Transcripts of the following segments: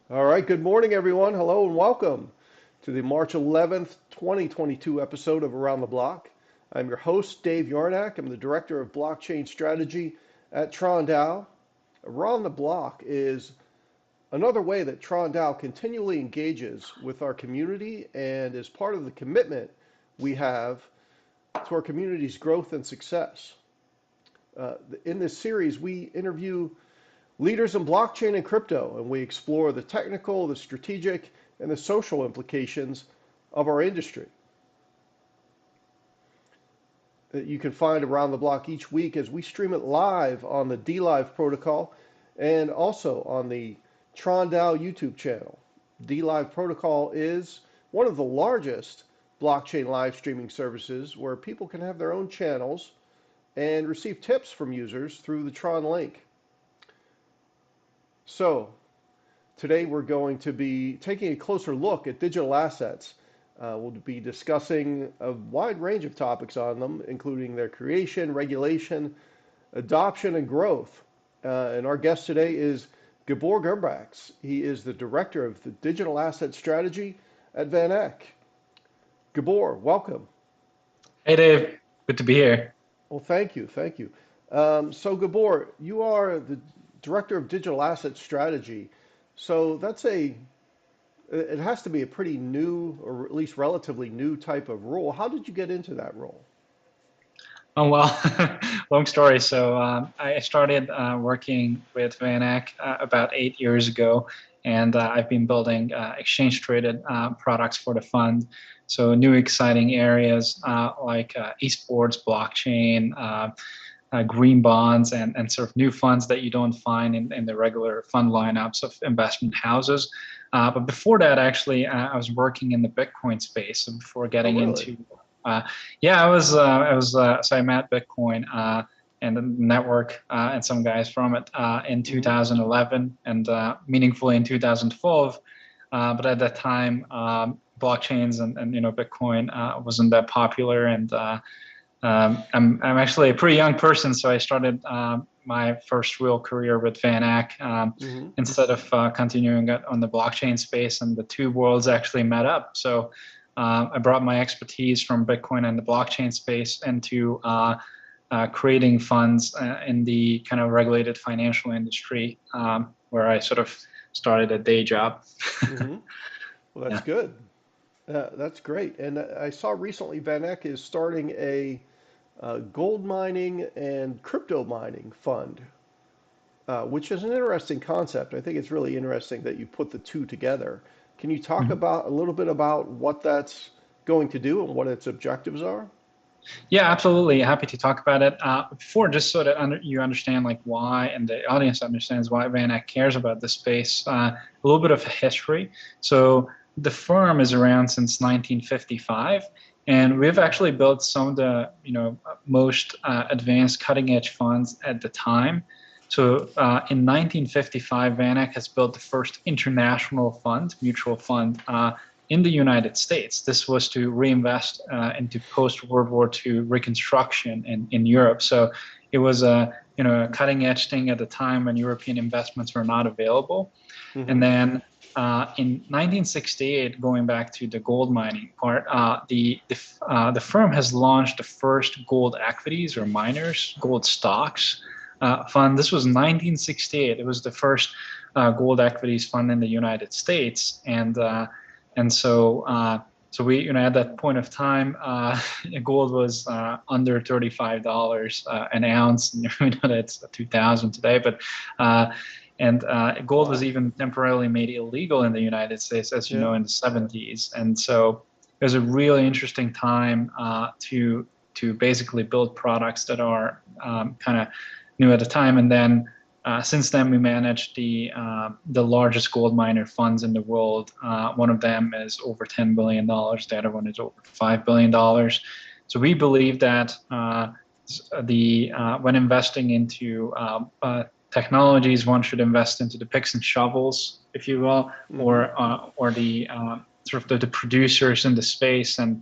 All right, good morning, everyone. Hello and welcome to the March 11th, 2022 episode of Around the Block. I'm your host, Dave Yarnak. I'm the Director of Blockchain Strategy at Tron. Around the Block is another way that Tron continually engages with our community and is part of the commitment we have to our community's growth and success. In this series, we interview leaders in blockchain and crypto, and we explore the technical, the strategic, and the social implications of our industry. You can find Around the Block each week as we stream it live on the DLive protocol and also on the TronDAO YouTube channel. DLive protocol is one of the largest blockchain live streaming services where people can have their own channels and receive tips from users through the Tron link. So today we're going to be taking a closer look at digital assets. We'll be discussing a wide range of topics on them, including their creation, regulation, adoption, and growth. And our guest today is Gabor Gurbacs. He is the Director of the Digital Asset Strategy at VanEck. Gabor, welcome. Hey Dave, good to be here. Well, thank you. So Gabor, you are the Director of Digital Asset Strategy. So it has to be a pretty new, or at least relatively new type of role. How did you get into that role? Oh well, long story. So I started working with VanEck about 8 years ago, and I've been building exchange-traded products for the fund. So new exciting areas like esports, blockchain, green bonds, and sort of new funds that you don't find in the regular fund lineups of investment houses. But before that, actually, I was working in the Bitcoin space. So before Oh, getting really? into, yeah, so I met Bitcoin and the network and some guys from it in Hmm. 2011 and meaningfully in 2012. But at that time, blockchains and Bitcoin wasn't that popular, and I'm actually a pretty young person, so I started my first real career with VanEck Hmm. instead of continuing on the blockchain space, and the two worlds actually met up. So I brought my expertise from Bitcoin and the blockchain space into creating funds in the kind of regulated financial industry, where I sort of started a day job. Hmm. Well, that's Yeah. good. That's great. And I saw recently VanEck is starting a gold mining and crypto mining fund, which is an interesting concept. I think it's really interesting that you put the two together. Can you talk Mhm. about a little bit about what that's going to do and what its objectives are? Yeah, absolutely. Happy to talk about it. Before, just so that you understand like why, and the audience understands why VanEck cares about this space, a little bit of history. So the firm is around since 1955, and we've actually built some of the most advanced cutting edge funds at the time. So in 1955, VanEck has built the first international fund, mutual fund, in the United States. This was to reinvest into post-World War II reconstruction in Europe. So it was a cutting edge thing at the time when European investments were not available. And Hmm. then in 1968, going back to the gold mining part, the firm has launched the first gold equities or miners, gold stocks fund. This was 1968. It was the first gold equities fund in the United States, and so we, at that point of time, gold was under $35 an ounce. And we know that's 2,000 today, but gold was Wow. even temporarily made illegal in the United States, as you Yeah. know, in the 70s. And so it was a really interesting time to basically build products that are kind of new at the time, and then. Since then, we managed the largest gold miner funds in the world. One of them is over $10 billion. The other one is over $5 billion. So we believe that when investing into technologies, one should invest into the picks and shovels, if you will, Hmm. or the sort of the producers in the space. And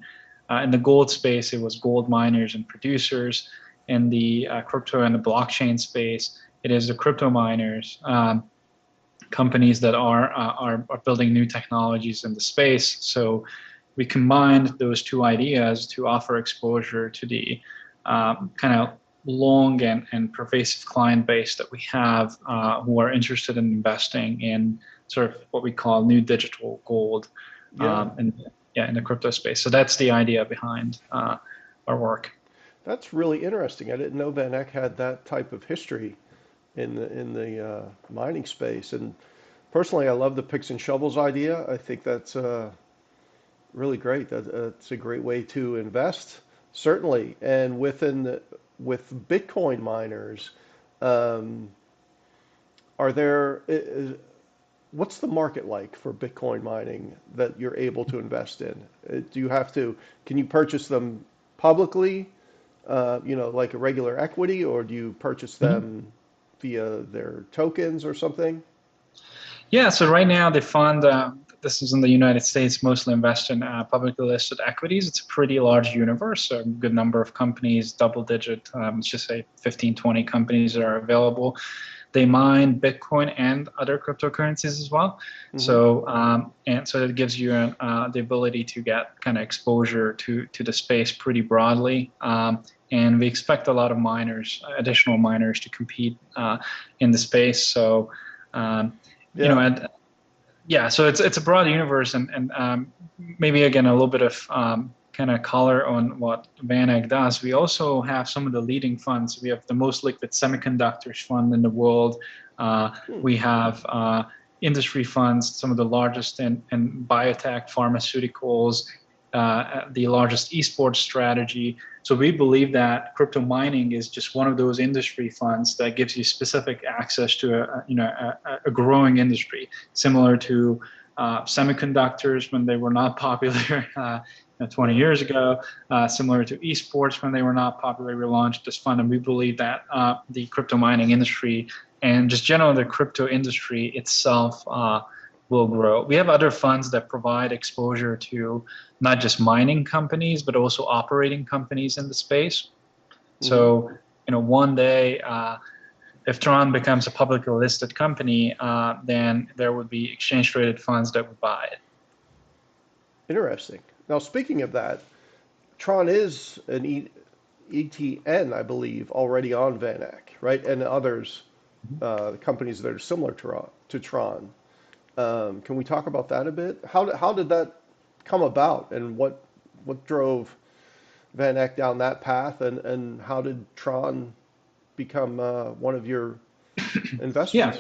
in the gold space, it was gold miners and producers. In the crypto and the blockchain space, it is the crypto miners companies that are building new technologies in the space. So we combined those two ideas to offer exposure to the kind of long and pervasive client base that we have who are interested in investing in sort of what we call new digital gold in the crypto space. So that's the idea behind our work. That's really interesting. I didn't know VanEck had that type of history in the mining space. And personally, I love the picks and shovels idea. I think that's really great. That's a great way to invest, certainly. And with Bitcoin miners, what's the market like for Bitcoin mining that you're able to invest in? Can you purchase them publicly, like a regular equity, or do you purchase them via their tokens or something? Yeah, so right now the fund, this is in the United States, mostly invest in publicly listed equities. It's a pretty large universe, a good number of companies, double digit, let's just say 15, 20 companies that are available. They mine Bitcoin and other cryptocurrencies as well. So so it gives you the ability to get kind of exposure to the space pretty broadly. And we expect a lot of additional miners to compete in the space. So so it's a broad universe, and maybe again a little bit of kind of color on what VanEck does. We also have some of the leading funds. We have the most liquid semiconductors fund in the world. We have industry funds, some of the largest in biotech, pharmaceuticals, the largest esports strategy. So we believe that crypto mining is just one of those industry funds that gives you specific access to a growing industry, similar to semiconductors when they were not popular 20 years ago, similar to esports when they were not popular. We launched this fund, and we believe that the crypto mining industry and just generally the crypto industry itself will grow. We have other funds that provide exposure to not just mining companies, but also operating companies in the space. So, one day, if Tron becomes a publicly listed company, then there would be exchange-traded funds that would buy it. Interesting. Now, speaking of that, Tron is an ETN, I believe, already on VanEck, right? And others, companies that are similar to Tron. Can we talk about that a bit? How did that come about, and what drove VanEck down that path, and how did Tron become one of your investments?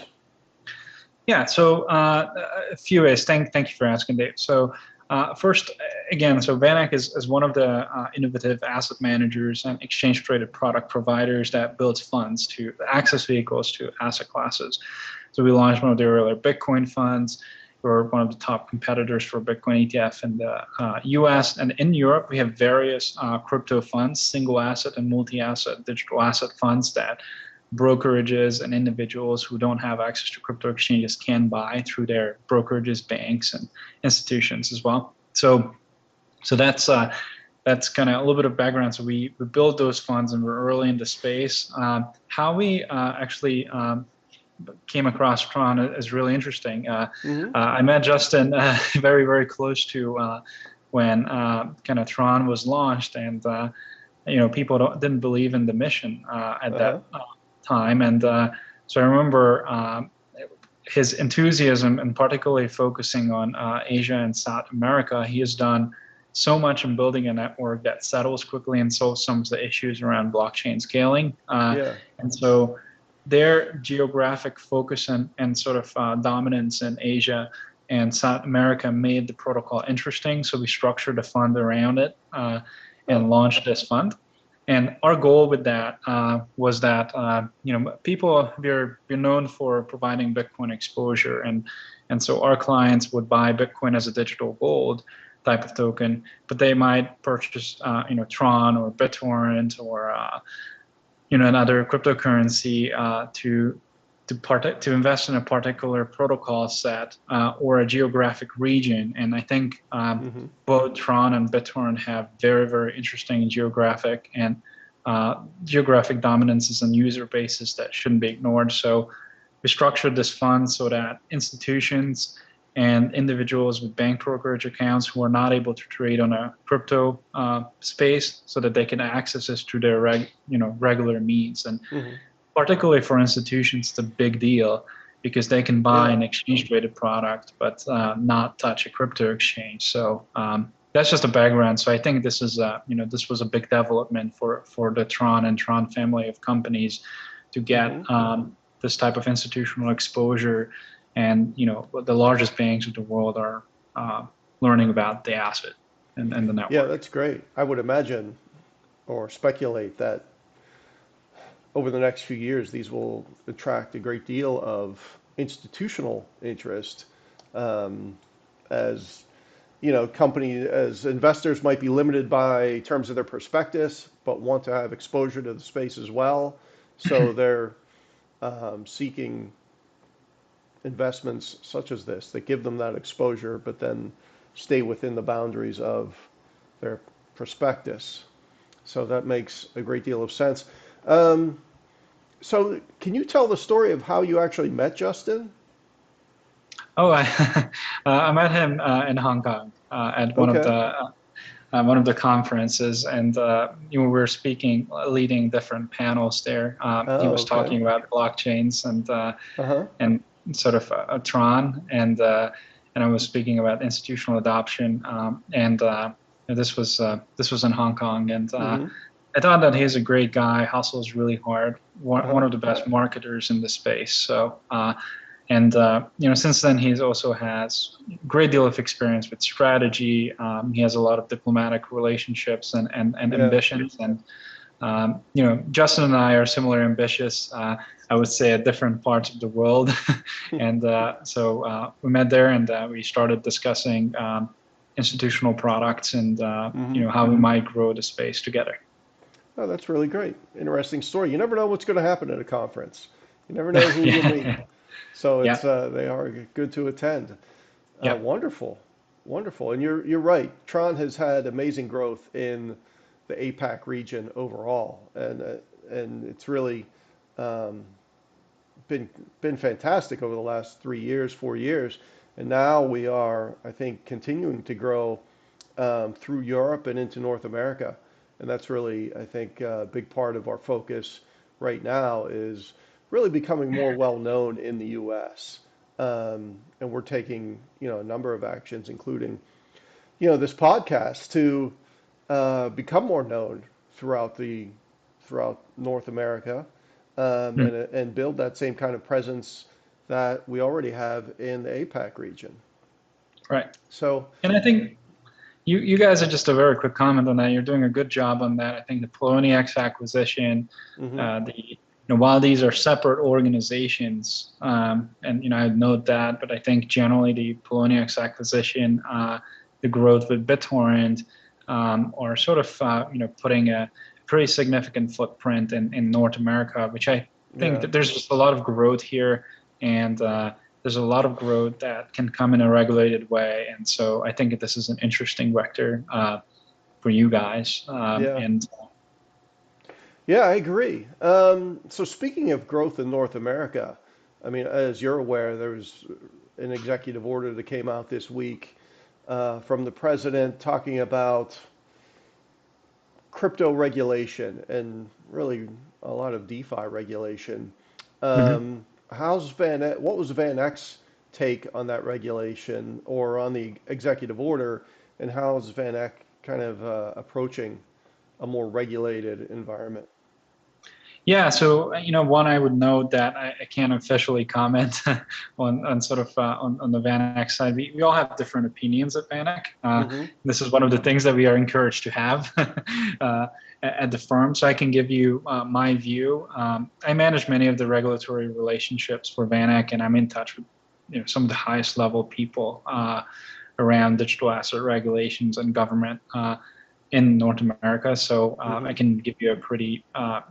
Yeah. So a few ways. Thank you for asking, Dave. So first, again, so VanEck is one of the innovative asset managers and exchange-traded product providers that builds funds to access vehicles to asset classes. So we launched one of the earlier Bitcoin funds. We're one of the top competitors for Bitcoin ETF in the US. And in Europe, we have various crypto funds, single asset and multi-asset digital asset funds that brokerages and individuals who don't have access to crypto exchanges can buy through their brokerages, banks, and institutions as well. So that's kind of a little bit of background. So we built those funds, and we're early in the space. How we actually came across Tron is really interesting. I met Justin very, very close to when kind of Tron was launched, and people didn't believe in the mission at that time. And so I remember his enthusiasm, and particularly focusing on Asia and South America. He has done so much in building a network that settles quickly and solves some of the issues around blockchain scaling. And so their geographic focus and sort of dominance in Asia and South America made the protocol interesting. So we structured a fund around it and launched this fund. And our goal with that was that people, we're known for providing Bitcoin exposure, and so our clients would buy Bitcoin as a digital gold type of token, but they might purchase Tron or BitTorrent or another cryptocurrency to invest in a particular protocol set or a geographic region. And I think both Tron and BitTorrent have very, very interesting geographic dominances and user bases that shouldn't be ignored. So we structured this fund so that institutions and individuals with bank brokerage accounts who are not able to trade on a crypto space, so that they can access this through their regular means. And particularly for institutions, it's a big deal because they can buy an exchange traded product, but not touch a crypto exchange. So that's just a background. So I think this is this was a big development for the Tron and Tron family of companies to get this type of institutional exposure. And the largest banks of the world are learning about the asset and the network. Yeah, that's great. I would imagine or speculate that over the next few years, these will attract a great deal of institutional interest, as as investors might be limited by terms of their prospectus, but want to have exposure to the space as well. So they're seeking investments such as this that give them that exposure, but then stay within the boundaries of their prospectus. So that makes a great deal of sense. So can you tell the story of how you actually met Justin? Oh, I met him in Hong Kong at one of the conferences, and we were leading different panels there. He was talking about blockchains and sort of a Tron, and I was speaking about institutional adoption, and this was in Hong Kong, and I thought that he's a great guy, hustles really hard, one of the best marketers in the space. So since then he also has a great deal of experience with strategy. He has a lot of diplomatic relationships and ambitions, and Justin and I are similar ambitious, I would say, at different parts of the world. And so we met there, and we started discussing institutional products and how we might grow the space together. Oh, that's really great. Interesting story. You never know what's going to happen at a conference. You never know who you'll meet. So it's they are good to attend. Wonderful. And you're right. Tron has had amazing growth in the APAC region overall, and it's really been fantastic over the last 3 years, 4 years, and now we are, I think, continuing to grow through Europe and into North America, and that's really, I think, a big part of our focus right now is really becoming more well known in the U.S. And we're taking a number of actions, including this podcast, to become more known throughout North America, and build that same kind of presence that we already have in the APAC region. Right. So, and I think you guys are, just a very quick comment on that, you're doing a good job on that. I think the Poloniex acquisition, while these are separate organizations, and I note that, but I think generally the Poloniex acquisition, the growth with BitTorrent, are sort of putting a pretty significant footprint in North America, which I think that there's just a lot of growth here, and there's a lot of growth that can come in a regulated way, and so I think that this is an interesting vector for you guys. Yeah, I agree. So speaking of growth in North America, I mean, as you're aware, there was an executive order that came out this week from the president talking about crypto regulation and really a lot of DeFi regulation. What was VanEck's take on that regulation or on the executive order, and how is VanEck kind of approaching a more regulated environment? Yeah, so one, I would note that I can't officially comment on sort of on the VanEck side. We all have different opinions at VanEck. This is one of the things that we are encouraged to have at the firm. So I can give you my view. I manage many of the regulatory relationships for VanEck, and I'm in touch with some of the highest level people around digital asset regulations and government in North America, so I can give you a pretty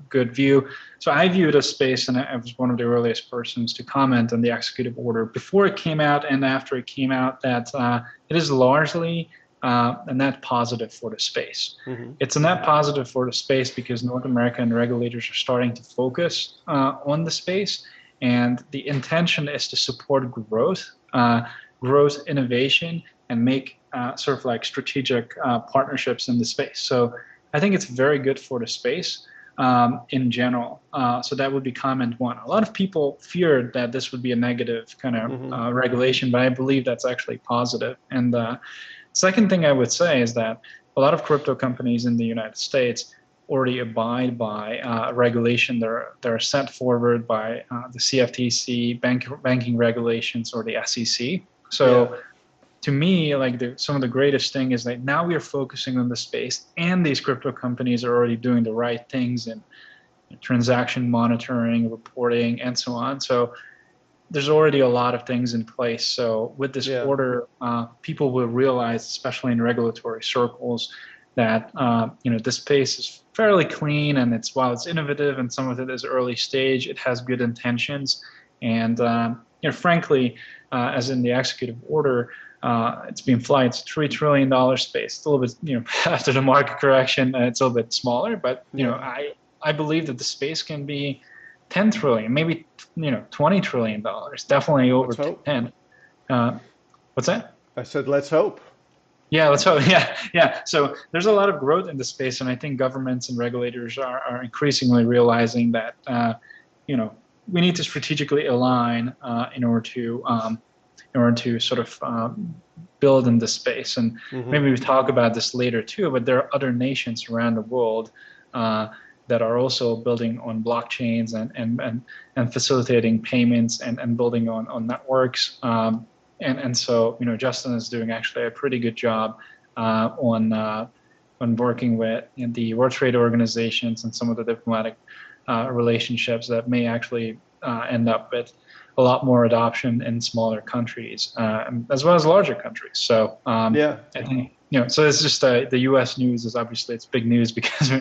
good view. So I view the space, and I was one of the earliest persons to comment on the executive order before it came out and after it came out, that it is largely a net positive for the space. It's a net positive for the space because North American regulators are starting to focus on the space, and the intention is to support growth, innovation, and make sort of like strategic partnerships in the space. So I think it's very good for the space in general. So that would be comment one. A lot of people feared that this would be a negative kind of regulation, but I believe that's actually positive. And second thing I would say is that a lot of crypto companies in the United States already abide by regulation that are set forward by the CFTC, banking regulations, or the SEC. So to me, like some of the greatest thing is that now we are focusing on the space, and these crypto companies are already doing the right things in transaction monitoring, reporting, and so on. So there's already a lot of things in place. So with this order, people will realize, especially in regulatory circles, that this space is fairly clean, and while it's innovative and some of it is early stage, it has good intentions. And frankly, as in the executive order, it's been flying. It's a $3 trillion space. It's a little bit, after the market correction, it's a little bit smaller. But I believe that the space can be 10 trillion, maybe $20 trillion. Definitely over 10. What's that? I said, let's hope. Yeah, let's hope. Yeah. So there's a lot of growth in the space, and I think governments and regulators are increasingly realizing that we need to strategically align in order to sort of build in this space. And maybe we talk about this later too, but there are other nations around the world that are also building on blockchains and facilitating payments and building on networks. And so Justin is doing actually a pretty good job on working with the World Trade Organizations and some of the diplomatic relationships that may actually end up with a lot more adoption in smaller countries, as well as larger countries. So I think so it's just the U.S. news is obviously it's big news because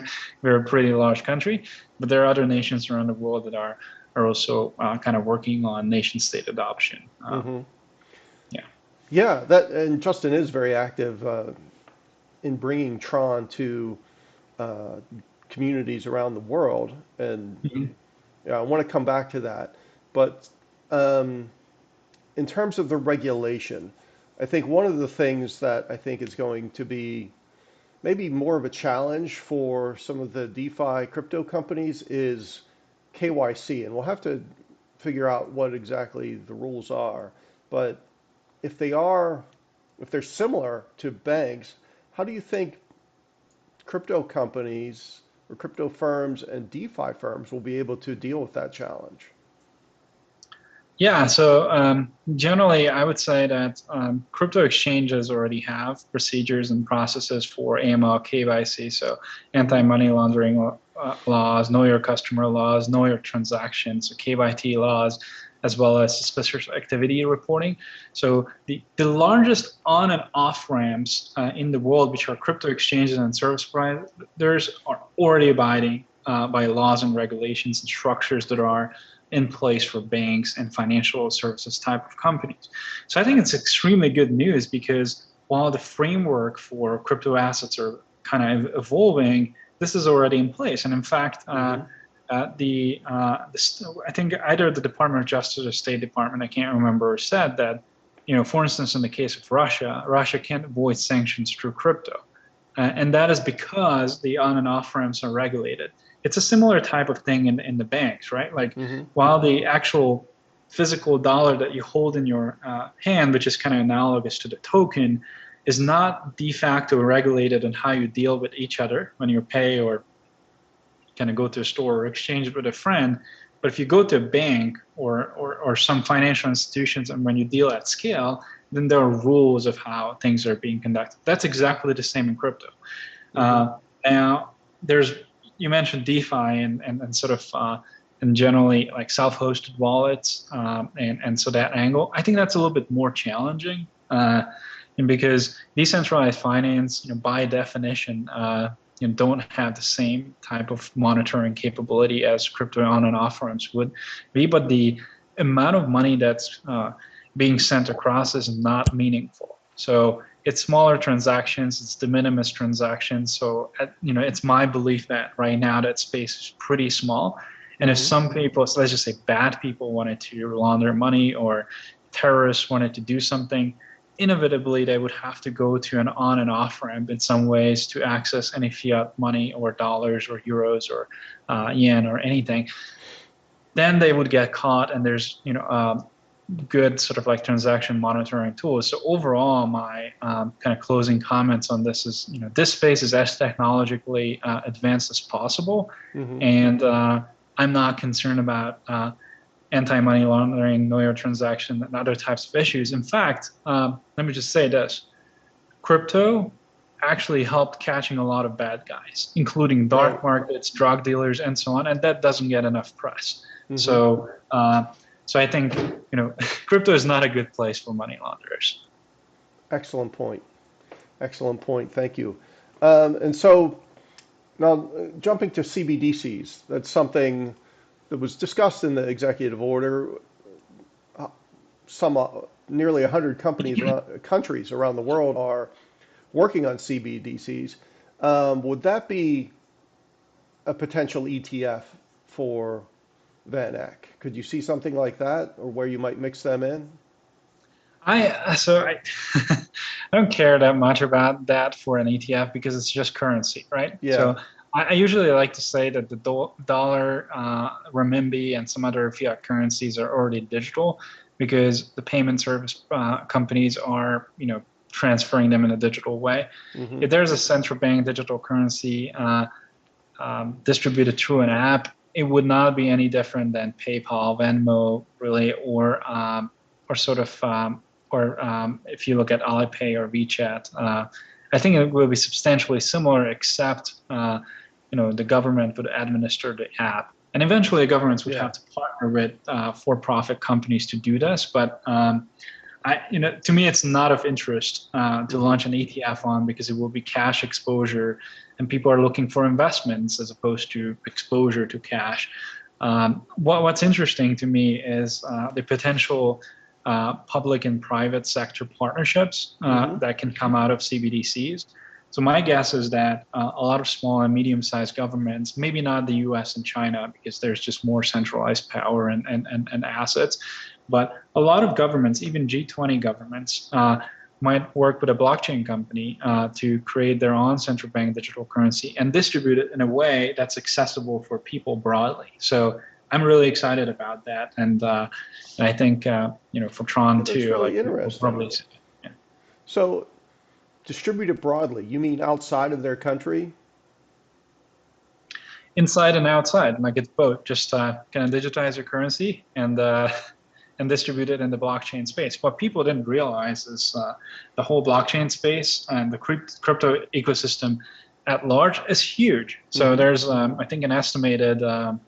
we're a pretty large country, but there are other nations around the world that are also kind of working on nation-state adoption. That and Justin is very active in bringing Tron to communities around the world, and I want to come back to that. But in terms of the regulation, I think one of the things that I think is going to be maybe more of a challenge for some of the DeFi crypto companies is KYC, and we'll have to figure out what exactly the rules are. But if they're similar to banks, how do you think crypto companies or crypto firms and DeFi firms will be able to deal with that challenge? Yeah, so generally I would say that crypto exchanges already have procedures and processes for AML, KYC, so anti-money laundering laws, know your customer laws, know your transactions, so KYT laws, as well as suspicious activity reporting. So the largest on and off ramps in the world, which are crypto exchanges and service providers, are already abiding by laws and regulations and structures that are in place for banks and financial services type of companies. So I think it's extremely good news, because while the framework for crypto assets are kind of evolving, this is already in place. And in fact, I think either the Department of Justice or State Department, I can't remember, said that, for instance, in the case of Russia can't avoid sanctions through crypto. And that is because the on and off ramps are regulated. It's a similar type of thing in the banks, right? Like while the actual physical dollar that you hold in your hand, which is kind of analogous to the token, is not de facto regulated on how you deal with each other when you pay or kind of go to a store or exchange it with a friend. But if you go to a bank or some financial institutions, and when you deal at scale, then there are rules of how things are being conducted. That's exactly the same in crypto. Now, you mentioned DeFi and sort of and generally like self-hosted wallets and so that angle. I think that's a little bit more challenging, and because decentralized finance, by definition, don't have the same type of monitoring capability as crypto on and off ramps would be, but the amount of money that's being sent across is not meaningful. So it's smaller transactions, it's de minimis transactions. So it's my belief that right now that space is pretty small, And if some people, so let's just say bad people wanted to launder money or terrorists wanted to do something, inevitably they would have to go to an on and off ramp in some ways to access any fiat money or dollars or euros or yen or anything. Then they would get caught, and there's good sort of like transaction monitoring tools. So overall, my kind of closing comments on this is, this space is as technologically advanced as possible, and I'm not concerned about anti-money laundering, know your transaction, and other types of issues. In fact, let me just say this: crypto actually helped catching a lot of bad guys, including dark markets, drug dealers, and so on, and that doesn't get enough press. So I think crypto is not a good place for money launderers. Excellent point. Excellent point. Thank you. And so now jumping to CBDCs, that's something that was discussed in the executive order. Nearly 100 countries around the world are working on CBDCs. Would that be a potential ETF for VanEck? Could you see something like that, or where you might mix them in? I don't care that much about that for an ETF because it's just currency, right? Yeah. So I usually like to say that the dollar, renminbi, and some other fiat currencies are already digital because the payment service companies are, transferring them in a digital way. If there's a central bank digital currency distributed through an app, it would not be any different than PayPal, Venmo, really, or if you look at Alipay or WeChat, I think it will be substantially similar, except the government would administer the app, and eventually governments would have to partner with for-profit companies to do this. But to me, it's not of interest to launch an ETF on, because it will be cash exposure, and people are looking for investments as opposed to exposure to cash. What's interesting to me is the potential public and private sector partnerships that can come out of CBDCs. So my guess is that a lot of small and medium-sized governments, maybe not the US and China, because there's just more centralized power and assets, but a lot of governments, even G20 governments, might work with a blockchain company to create their own central bank digital currency and distribute it in a way that's accessible for people broadly. So I'm really excited about that, and I think for Tron too, really interesting. Probably, So distribute it broadly. You mean outside of their country? Inside and outside, like it's both. Just kind of digitize your currency and distribute it in the blockchain space. What people didn't realize is the whole blockchain space and the crypto ecosystem at large is huge. So there's, I think, an estimated, the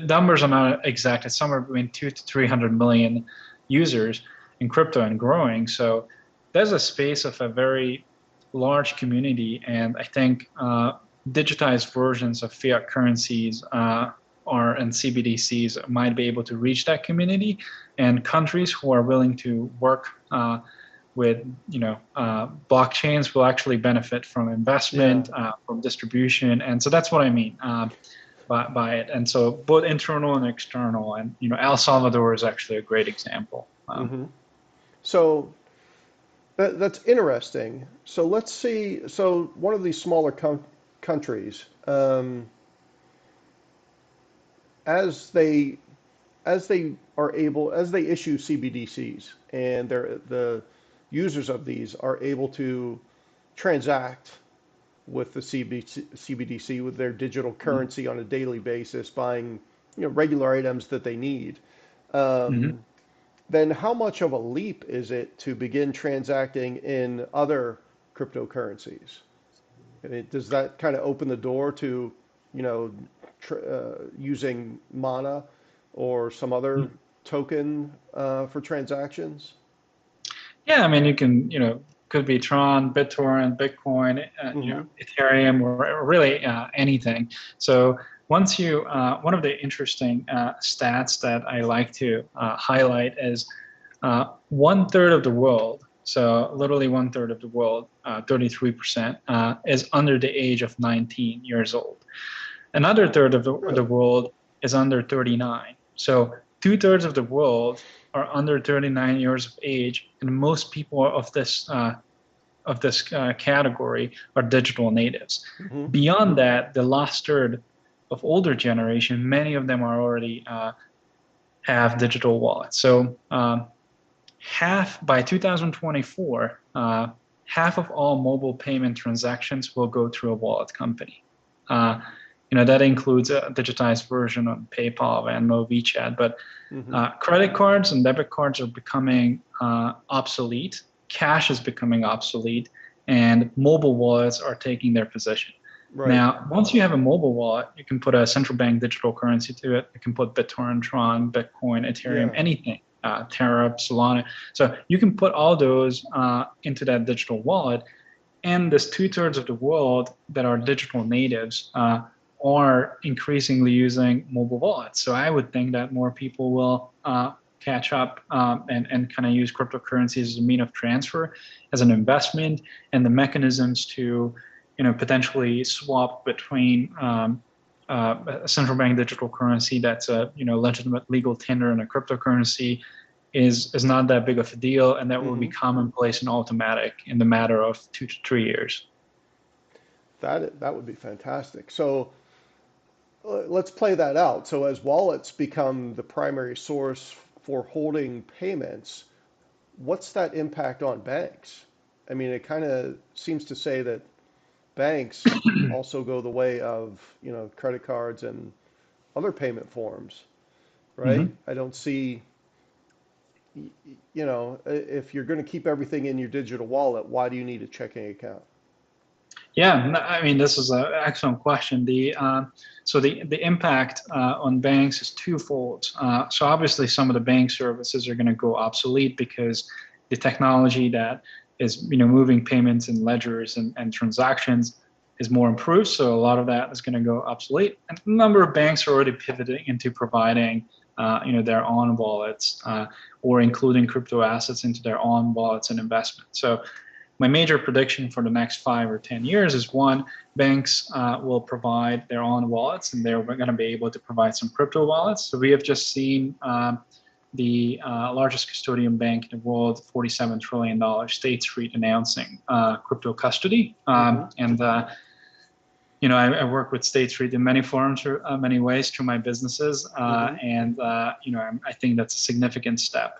numbers are not exact, it's somewhere between 200 to 300 million users in crypto and growing. So there's a space of a very large community, and I think digitized versions of fiat currencies and CBDCs might be able to reach that community, and countries who are willing to work with blockchains will actually benefit from investment, from distribution, and so that's what I mean by it. And so both internal and external, and El Salvador is actually a great example. So that's interesting. So let's see. So one of these smaller countries. As they issue CBDCs, and the users of these are able to transact with the CBDC, with their digital currency on a daily basis, buying regular items that they need, then how much of a leap is it to begin transacting in other cryptocurrencies? Does that kind of open the door to using Mana or some other token for transactions? Yeah, I mean, you can, could be Tron, BitTorrent, Bitcoin, Ethereum, or really anything. So once you, one of the interesting stats that I like to highlight is 1/3 of the world, so literally 1/3 of the world, 33%, is under the age of 19 years old. Another third of the world is under 39. So 2/3 of the world are under 39 years of age, and most people of this category are digital natives. Beyond that, the last third of older generation, many of them are already have digital wallets. So by 2024, half of all mobile payment transactions will go through a wallet company. That includes a digitized version of PayPal, Venmo, WeChat, but credit cards and debit cards are becoming obsolete. Cash is becoming obsolete, and mobile wallets are taking their position. Right. Now, once you have a mobile wallet, you can put a central bank digital currency to it. You can put BitTorrent, Tron, Bitcoin, Ethereum, anything, Terra, Solana. So you can put all those into that digital wallet, and this 2/3 of the world that are digital natives are increasingly using mobile wallets. So I would think that more people will catch up and kind of use cryptocurrencies as a mean of transfer, as an investment, and the mechanisms to potentially swap between a central bank digital currency that's a legitimate legal tender and a cryptocurrency is not that big of a deal, and that will be commonplace and automatic in the matter of 2 to 3 years. That would be fantastic. So let's play that out. So as wallets become the primary source for holding payments, what's that impact on banks? I mean, it kind of seems to say that banks also go the way of, credit cards and other payment forms, right? I don't see, if you're going to keep everything in your digital wallet, why do you need a checking account? Yeah, I mean, this is an excellent question. So the impact on banks is twofold. So obviously, some of the bank services are going to go obsolete because the technology that is moving payments and ledgers and transactions is more improved. So a lot of that is going to go obsolete. And a number of banks are already pivoting into providing their own wallets or including crypto assets into their own wallets and investments. So my major prediction for the next 5 or 10 years is, one, banks will provide their own wallets, and they're going to be able to provide some crypto wallets. So we have just seen the largest custodian bank in the world, $47 trillion, State Street, announcing crypto custody. And I work with State Street in many forms, or many ways through my businesses, and I think that's a significant step.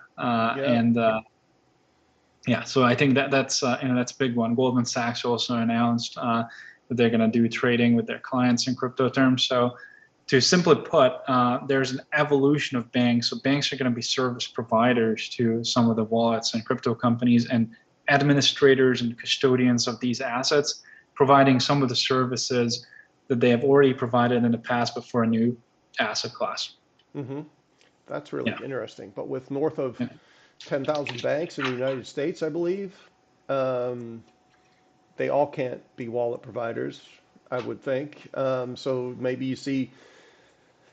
So I think that's a big one. Goldman Sachs also announced that they're going to do trading with their clients in crypto terms. So to simply put, there's an evolution of banks. So banks are going to be service providers to some of the wallets and crypto companies, and administrators and custodians of these assets, providing some of the services that they have already provided in the past, but for a new asset class. That's really interesting. But with north of 10,000 banks in the United States, I believe, they all can't be wallet providers, I would think. So maybe you see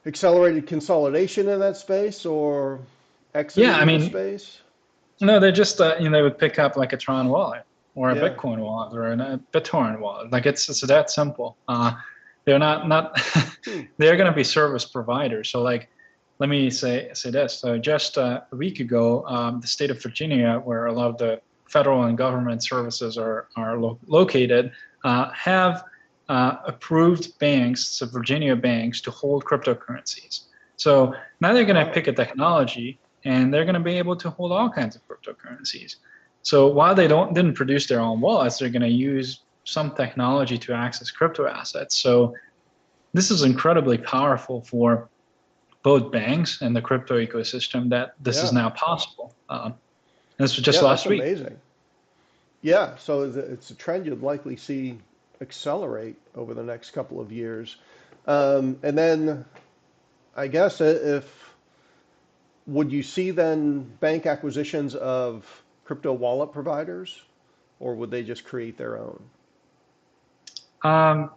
accelerated consolidation in that space, or exit in that space? No, they just they would pick up like a Tron wallet or a Bitcoin wallet or a BitTorrent wallet. Like it's that simple. They're not they're going to be service providers. So like, let me say this. So just a week ago, the state of Virginia, where a lot of the federal and government services are located, have approved banks, so Virginia banks, to hold cryptocurrencies. So now they're going to pick a technology, and they're going to be able to hold all kinds of cryptocurrencies. So while they didn't produce their own wallets, they're going to use some technology to access crypto assets. So this is incredibly powerful for both banks and the crypto ecosystem that this is now possible. This was just last week. Amazing. Yeah, so it's a trend you'd likely see accelerate over the next couple of years. And then I guess would you see then bank acquisitions of crypto wallet providers, or would they just create their own? So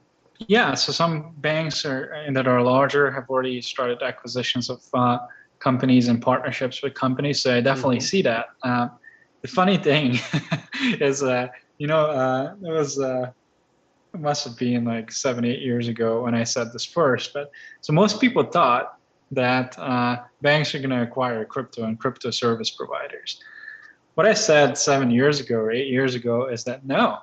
some banks that are larger have already started acquisitions of companies and partnerships with companies. So I definitely see that. The funny thing is, there was it must have been like 7, 8 years ago when I said this first. But so most people thought that banks are going to acquire crypto and crypto service providers. What I said 7 years ago or 8 years ago is that no,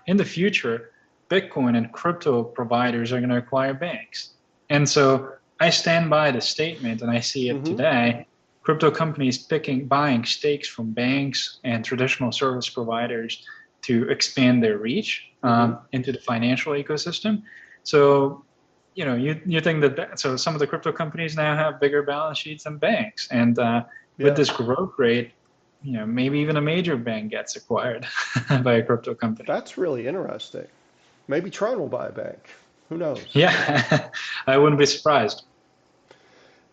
in the future, Bitcoin and crypto providers are going to acquire banks. And so I stand by the statement, and I see it today. Crypto companies buying stakes from banks and traditional service providers to expand their reach into the financial ecosystem. So, you think that so some of the crypto companies now have bigger balance sheets than banks, and with this growth rate, maybe even a major bank gets acquired by a crypto company. That's really interesting. Maybe Tron will buy a bank. Who knows? Yeah, I wouldn't be surprised.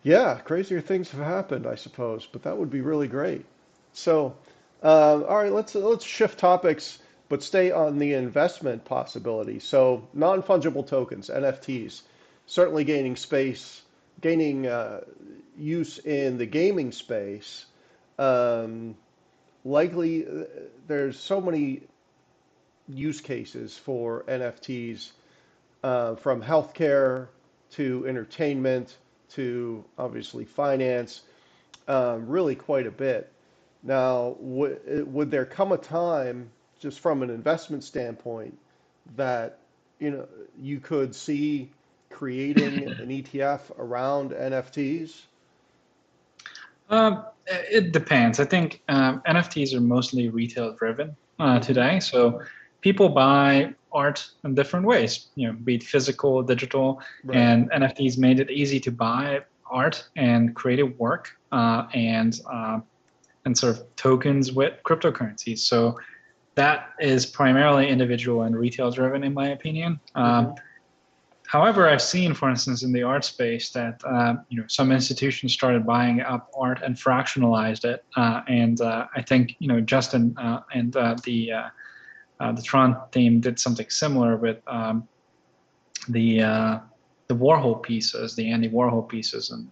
Yeah, crazier things have happened, I suppose, but that would be really great. So, all right, let's shift topics, but stay on the investment possibility. So, non-fungible tokens, NFTs, certainly gaining use in the gaming space. Likely, there's so many use cases for NFTs, from healthcare to entertainment to obviously finance, really quite a bit. Now, would there come a time, just from an investment standpoint, that you could see creating an ETF around NFTs? It depends. I think NFTs are mostly retail driven today. So people buy art in different ways, be it physical, digital, Right. and NFTs made it easy to buy art and creative work and sort of tokens with cryptocurrencies. So that is primarily individual and retail driven, in my opinion. However, I've seen, for instance, in the art space that some institutions started buying up art and fractionalized it, and I think Justin and the Tron team did something similar with the Warhol pieces, the Andy Warhol pieces, and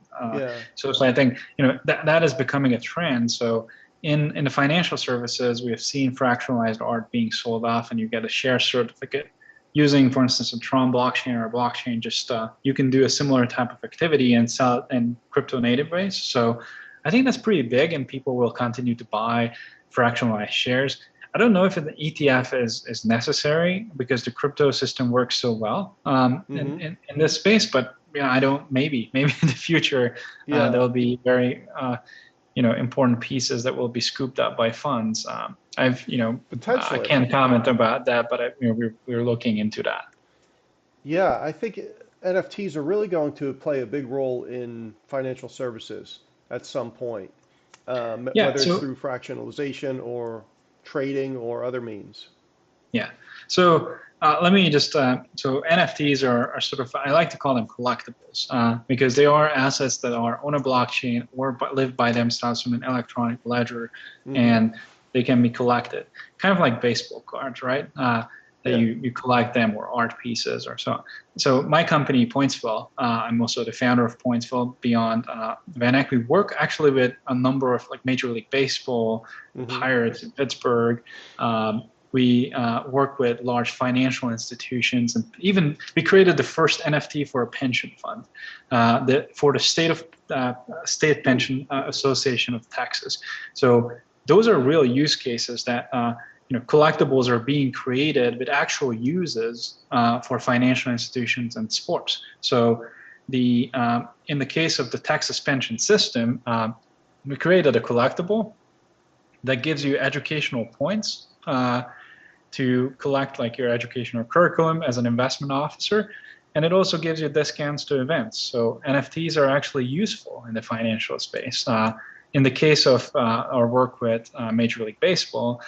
so I think that is becoming a trend. So in the financial services, we have seen fractionalized art being sold off, and you get a share certificate. Using, for instance, a Tron blockchain or a blockchain, just you can do a similar type of activity and sell it in crypto native ways. So I think that's pretty big, and people will continue to buy fractionalized shares. I don't know if an ETF is necessary because the crypto system works so well in this space, but I don't. Maybe in the future there'll be very important pieces that will be scooped up by funds. I can't comment about that, but we're looking into that. Yeah, I think NFTs are really going to play a big role in financial services at some point, whether it's through fractionalization or trading or other means. Yeah. So let me just, so NFTs are sort of, I like to call them collectibles because they are assets that are on a blockchain or live by themselves from an electronic ledger, and they can be collected. Kind of like baseball cards, right? That you collect them, or art pieces or so on. So my company, Pointsville, I'm also the founder of Pointsville Beyond VanEck. We work actually with a number of Major League Baseball, Pirates in Pittsburgh. We work with large financial institutions, and even we created the first NFT for a pension fund for the State Pension Association of Texas. So those are real use cases that collectibles are being created with actual uses for financial institutions and sports. So in the case of the Texas pension system, we created a collectible that gives you educational points to collect your educational curriculum as an investment officer, and it also gives you discounts to events. So NFTs are actually useful in the financial space. In the case of our work with Major League Baseball,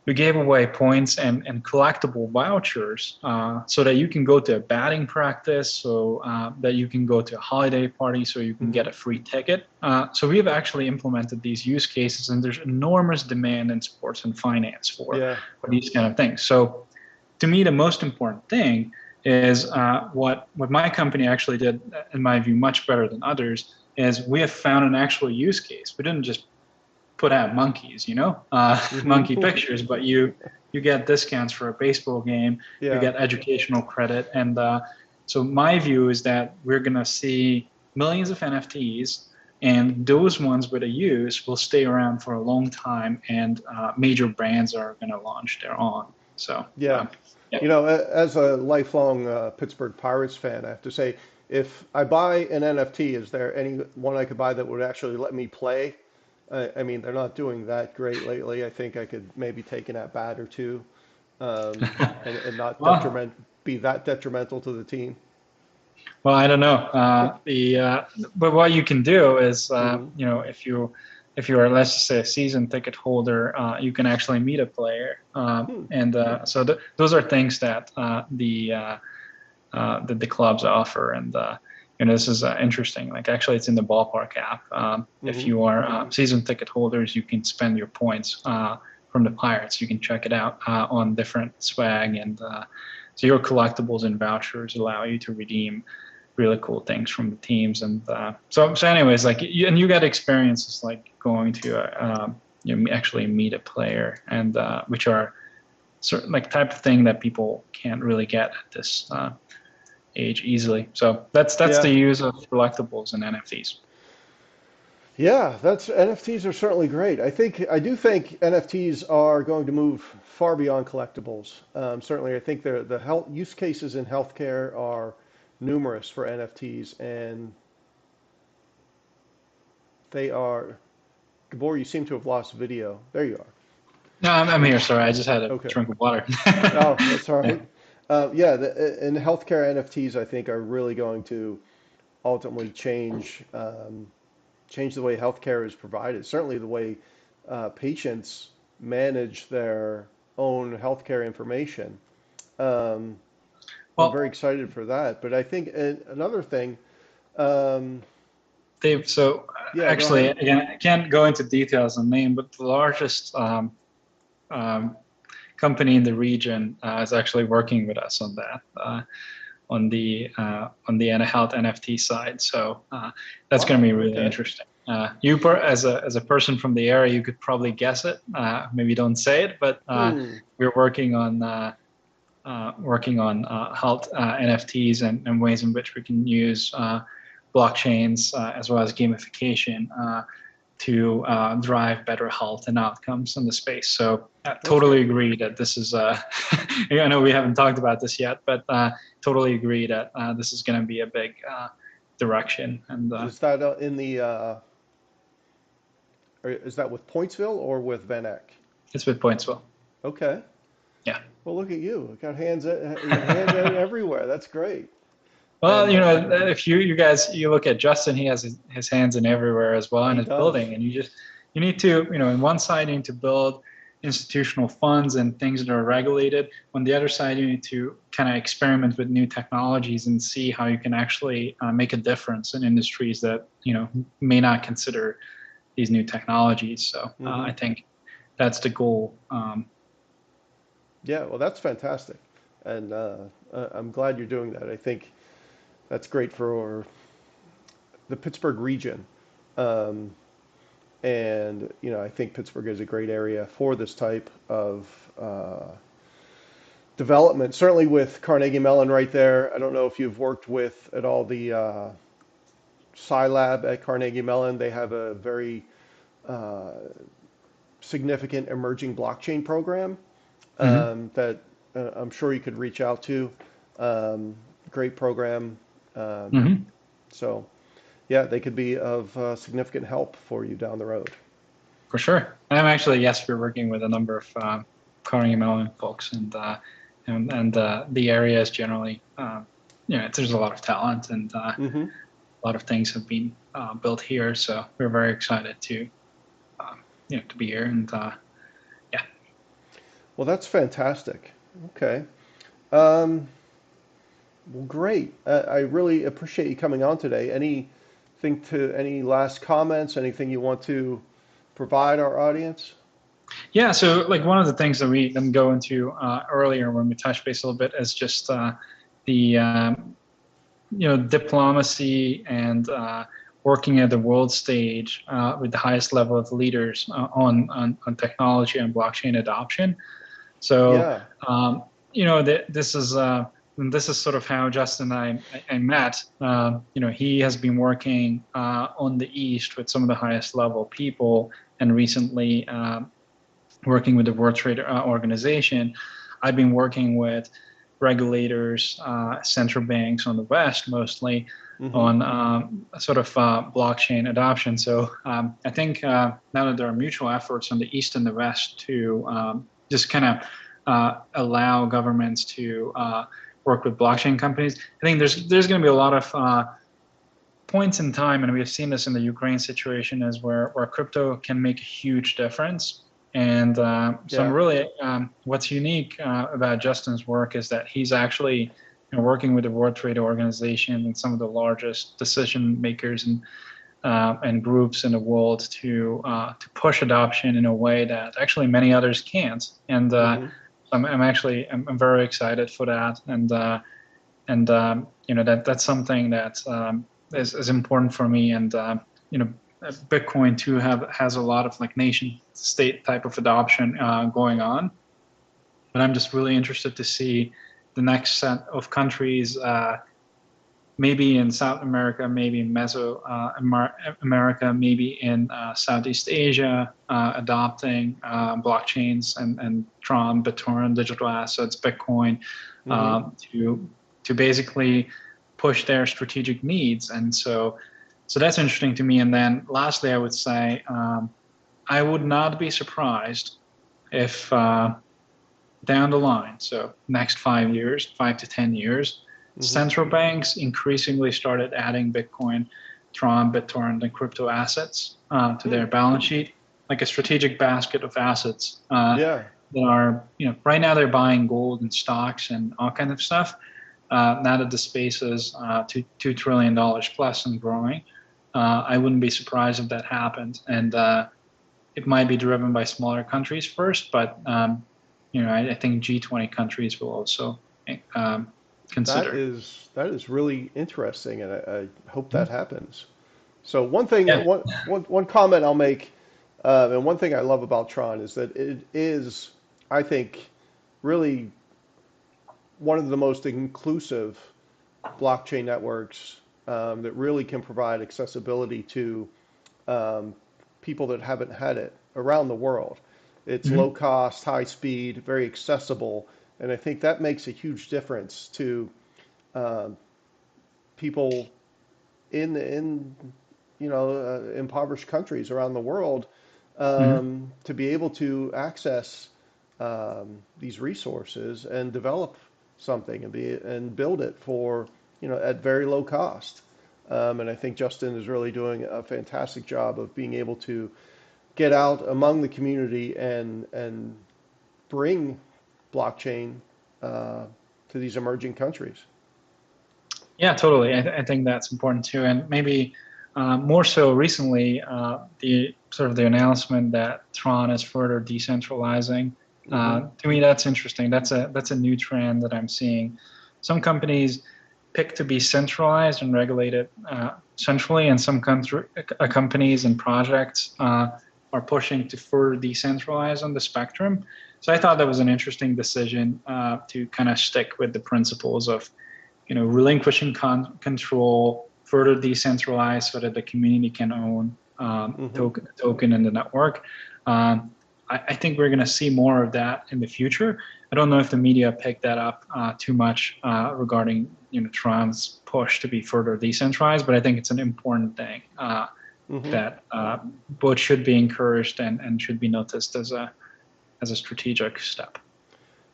we gave away points and collectible vouchers so that you can go to a batting practice, so that you can go to a holiday party, so you can get a free ticket. So we've actually implemented these use cases, and there's enormous demand in sports and finance for these kind of things. So to me, the most important thing is what my company actually did, in my view, much better than others, is we have found an actual use case. We didn't just put out monkeys, monkey pictures, but you get discounts for a baseball game, you get educational credit. And so my view is that we're going to see millions of NFTs, and those ones with a use will stay around for a long time, and major brands are going to launch their own. So yeah. As a lifelong Pittsburgh Pirates fan, I have to say, if I buy an NFT, is there any one I could buy that would actually let me play? I mean, they're not doing that great lately. I think I could maybe take an at-bat or two, and not be that detrimental to the team. Well, I don't know. But what you can do is, if you are, let's just say, a season ticket holder, you can actually meet a player, and so those are things that the clubs offer, and this is interesting. Like, actually, it's in the Ballpark app. If you are season ticket holders, you can spend your points from the Pirates. You can check it out on different swag, and so your collectibles and vouchers allow you to redeem really cool things from the teams. And so anyways, like, you get experiences like going to actually meet a player, and which are certain, like, type of thing that people can't really get at this age easily. So that's the use of collectibles and NFTs. Yeah, NFTs are certainly great. I do think NFTs are going to move far beyond collectibles. Certainly, I think the health use cases in healthcare are numerous for NFTs, and they are. Gabor, you seem to have lost video. There you are. No, I'm here. Sorry, I just had a drink of water. Oh, that's all right. In healthcare, NFTs, I think, are really going to ultimately change the way healthcare is provided. Certainly, the way patients manage their own healthcare information. I'm very excited for that. But I think another thing, Dave, so actually, again, I can't go into details on name, but the largest company in the region is actually working with us on that, on the health NFT side. So that's going to be really interesting. You, as a person from the area, you could probably guess it. Maybe don't say it, but we're working on health NFTs and ways in which we can use blockchains as well as gamification to drive better health and outcomes in the space. So I totally agree that this is, I know we haven't talked about this yet, but totally agree that this is going to be a big direction. And is that is that with Pointsville or with VanEck? It's with Pointsville. Okay. Yeah. Well, look at you. Got hands everywhere. That's great. Well, if you look at Justin, he has his hands in everywhere as well in his building, and you need to, on one side, you need to build institutional funds and things that are regulated. On the other side, you need to kind of experiment with new technologies and see how you can actually make a difference in industries that, may not consider these new technologies. So I think that's the goal. Yeah, well, that's fantastic. And I'm glad you're doing that. I think that's great for the Pittsburgh region. And, I think Pittsburgh is a great area for this type of development. Certainly with Carnegie Mellon right there. I don't know if you've worked with at all the Scilab at Carnegie Mellon. They have a very significant emerging blockchain program that I'm sure you could reach out to. Great program. So, yeah, they could be of significant help for you down the road. For sure. We're working with a number of Carnegie Mellon folks, and the area is generally, there's a lot of talent, and a lot of things have been built here. So we're very excited to be here, and yeah. Well, that's fantastic. Okay. Well, great. I really appreciate you coming on today. Any last comments? Anything you want to provide our audience? Yeah. So, like, one of the things that we didn't go into earlier when we touched base a little bit is just the diplomacy and working at the world stage with the highest level of leaders on technology and blockchain adoption. So, Yeah. this is sort of how Justin and I met. He has been working on the East with some of the highest level people, and recently working with the World Trade Organization. I've been working with regulators, central banks on the West mostly, on sort of blockchain adoption. So I think now that there are mutual efforts on the East and the West to just kind of allow governments to work with blockchain companies, I think there's going to be a lot of points in time, and we've seen this in the Ukraine situation, is where crypto can make a huge difference. And so I'm really, what's unique about Justin's work is that he's actually working with the World Trade Organization and some of the largest decision makers and groups in the world to push adoption in a way that actually many others can't. And I'm very excited for that. And that's something that is important for me. And Bitcoin too has a lot of like nation state type of adoption going on, but I'm just really interested to see the next set of countries, maybe in South America, maybe in America, maybe in Southeast Asia, adopting blockchains and Tron, BitTorrent, digital assets, Bitcoin, to basically push their strategic needs. And so that's interesting to me. And then lastly, I would say I would not be surprised if down the line, so next 5 to 10 years, central banks increasingly started adding Bitcoin, Tron, BitTorrent, and crypto assets to their balance sheet, like a strategic basket of assets. That are, right now they're buying gold and stocks and all kinds of stuff. Now that the space is $2 trillion plus and growing, I wouldn't be surprised if that happened. And it might be driven by smaller countries first, but I think G20 countries will also consider. That is really interesting, and I hope that happens. So one comment I'll make, and one thing I love about Tron is that it is, I think, really one of the most inclusive blockchain networks that really can provide accessibility to people that haven't had it around the world. It's low cost, high speed, very accessible, and I think that makes a huge difference to people in impoverished countries around the world to be able to access these resources and develop something and build it for at very low cost. And I think Justin is really doing a fantastic job of being able to get out among the community and bring blockchain to these emerging countries. Yeah, totally. I think that's important too, and maybe more so recently, the announcement that Tron is further decentralizing. To me, that's interesting. That's a new trend that I'm seeing. Some companies pick to be centralized and regulated centrally, and some companies and projects are pushing to further decentralize on the spectrum. So I thought that was an interesting decision to kind of stick with the principles of, relinquishing control, further decentralize so that the community can own token in the network. I think we're going to see more of that in the future. I don't know if the media picked that up too much regarding Tron's push to be further decentralized, but I think it's an important thing that both should be encouraged and should be noticed as a strategic step.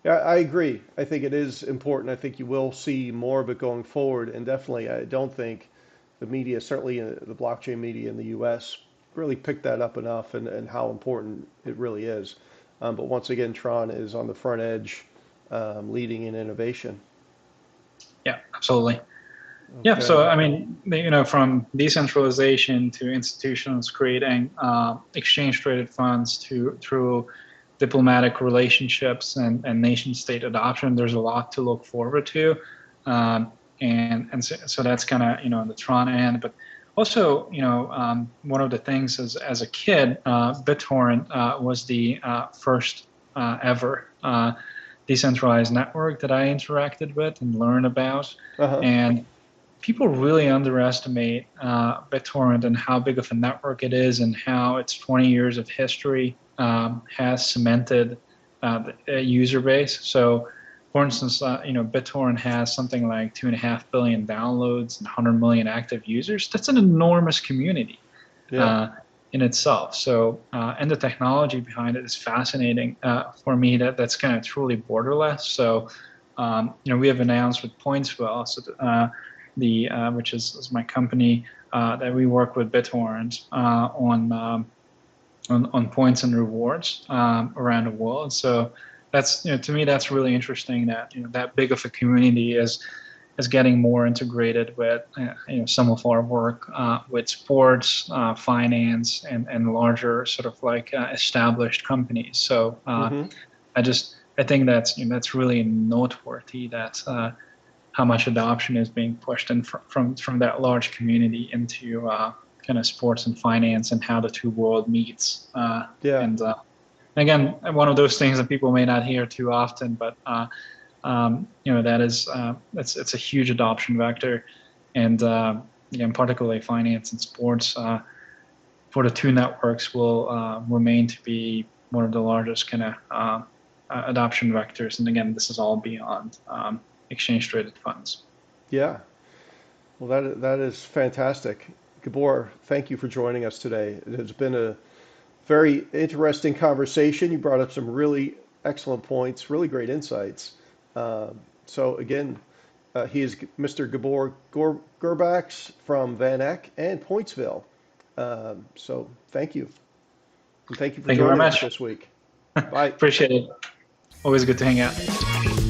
Yeah, I agree. I think it is important. I think you will see more of it going forward, and definitely I don't think the media, certainly the blockchain media in the U.S., really picked that up enough and how important it really is. But once again, Tron is on the front edge, leading in innovation. Yeah, absolutely. Okay. Yeah, so I mean, from decentralization to institutions creating exchange-traded funds through diplomatic relationships and nation-state adoption, there's a lot to look forward to, and so that's kind of on the Tron end. But Also, one of the things as a kid, BitTorrent was the first ever decentralized network that I interacted with and learned about. And people really underestimate BitTorrent and how big of a network it is, and how its 20 years of history has cemented the user base. So, for instance, BitTorrent has something like 2.5 billion downloads and 100 million active users. That's an enormous community in itself. So, and the technology behind it is fascinating for me. That's kind of truly borderless. So, we have announced with Pointsville, so which is my company, that we work with BitTorrent on points and rewards around the world. So that's, to me, that's really interesting that that big of a community is getting more integrated with some of our work with sports, finance, and larger sort of like established companies. So I think that's really noteworthy. That how much adoption is being pushed in from that large community into kind of sports and finance, and how the two world meets. And again, one of those things that people may not hear too often, but that is it's a huge adoption vector, and again, particularly finance and sports for the two networks will remain to be one of the largest kind of adoption vectors. And again, this is all beyond exchange traded funds. Yeah, well, that is fantastic. Gabor, thank you for joining us today. It has been a very interesting conversation. You brought up some really excellent points, really great insights. So again, he is Mr. Gabor Gurbacs from VanEck and Pointsville. So thank you. And thank you for joining us this week. Bye. Appreciate it. Always good to hang out.